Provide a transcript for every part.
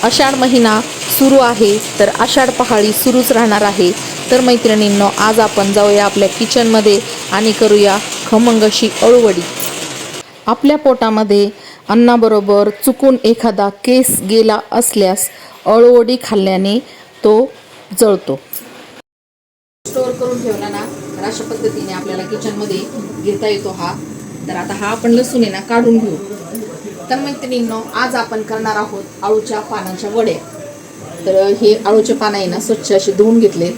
आषाढ महिना सुरू आहे, तर आषाढ पहाडी सुरूच राहणार आहे. तर मैत्रिणींनो, आज आपण जाऊया आपल्या किचनमध्ये आणि करूया खमंग अशी अळूवडी. आपल्या पोटामध्ये अन्नाबरोबर चुकून एखादा केस गेला असल्यास अळूवडी खाल्ल्याने तो जळतो. स्टोअर करून ठेवला ना, तर अशा पद्धतीने आपल्याला किचनमध्ये घेता येतो हा. तर आता हा आपण लसूण आहे ना काढून घेऊ. तर मैत्रिणींनो, आज आपण करणार आहोत आळूच्या पानाच्या वड्या. तर हे आळूचे पानं आहे ना स्वच्छ असे धुवून घेतले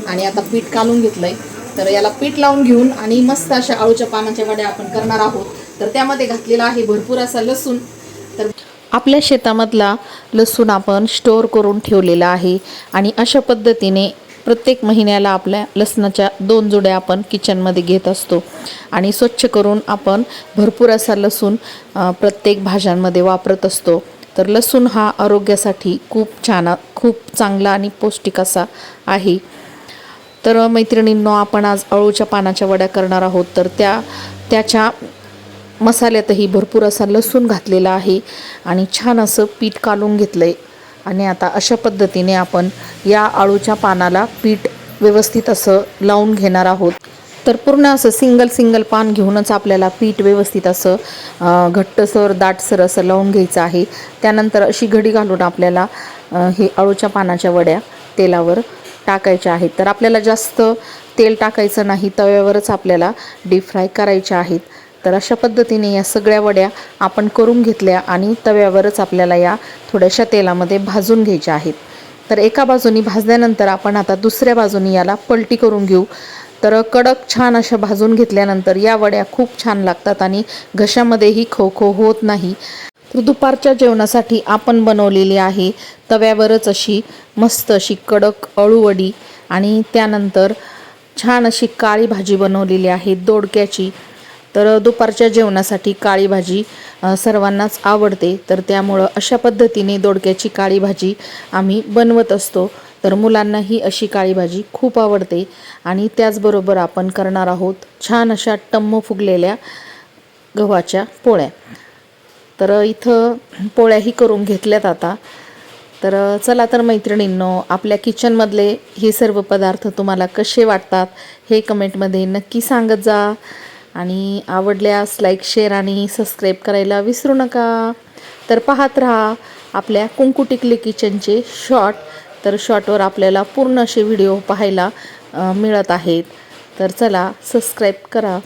आणि आता पीठ काढून घेतलंय. तर याला पीठ लावून घेऊन आणि मस्त अशा आळूच्या पानाच्या वड्या आपण करणार आहोत. तर त्यामध्ये घातलेला आहे भरपूर असा लसूण. तर आपल्या शेतामधला लसूण आपण स्टोअर करून ठेवलेला आहे आणि अशा पद्धतीने प्रत्येक महिन्याला आपल्या लसणाच्या 2 जुड्या आपण किचनमध्ये घेत असतो आणि स्वच्छ करून आपण भरपूर असा लसूण प्रत्येक भाज्यांमध्ये वापरत असतो. तर लसूण हा आरोग्यासाठी खूप चांगला आणि पौष्टिक असा आहे. तर मैत्रिणींनो, आपण आज अळूच्या पानाच्या वड्या करणार आहोत. तर त्याच्या मसाल्यातही भरपूर असा लसूण घातलेला आहे आणि छान असं पीठ काढून घेतलं आहे. आणि आता अशा पद्धतीने आपण या आळूच्या पानाला पीठ व्यवस्थित असं लावून घेणार आहोत. तर पूर्ण असं सिंगल पान घेऊनच आपल्याला पीठ व्यवस्थित असं घट्टसर दाटसर असं लावून घ्यायचं आहे. त्यानंतर अशी घडी घालून आपल्याला हे आळूच्या पानाच्या वड्या तेलावर टाकायच्या आहेत. तर आपल्याला जास्त तेल टाकायचं नाही, तव्यावरच आपल्याला डीप फ्राय करायच्या आहेत. तर अशा पद्धतीने या सगळ्या वड्या आपण करून घेतल्या आणि तव्यावरच आपल्याला या थोड्याशा तेलामध्ये भाजून घ्यायच्या आहेत. तर एका बाजूनी भाजल्यानंतर आपण आता दुसऱ्या बाजूनी याला पलटी करून घेऊ. तर कडक छान अशा भाजून घेतल्यानंतर या वड्या खूप छान लागतात आणि घशामध्येही खवखव होत नाही. तर दुपारच्या जेवणासाठी आपण बनवलेली आहे तव्यावरच अशी मस्त अशी कडक अळूवडी आणि त्यानंतर छान अशी काळी भाजी बनवलेली आहे दोडक्याची. तर दुपारच्या जेवणासाठी काळी भाजी सर्वांनाच आवडते. तर त्यामुळं अशा पद्धतीने दोडक्याची काळी भाजी आम्ही बनवत असतो. तर मुलांनाही अशी काळी भाजी खूप आवडते. आणि त्याचबरोबर आपण करणार आहोत छान अशा टम्म फुगलेल्या गव्हाच्या पोळ्या. तर इथं पोळ्याही करून घेतल्यात आता. तर चला तर मैत्रिणींनो, आपल्या किचनमधले हे सर्व पदार्थ तुम्हाला कसे वाटतात हे कमेंटमध्ये नक्की सांगत जा. आणि आवडल्यास लाईक, शेअर आणि सबस्क्राईब करायला विसरू नका. तर पाहत राहा आपल्या कुंकू टिकली किचनचे शॉर्ट. तर शॉर्टवर आपल्याला पूर्ण असे व्हिडिओ पाहायला मिळत आहेत. तर चला सबस्क्राईब करा.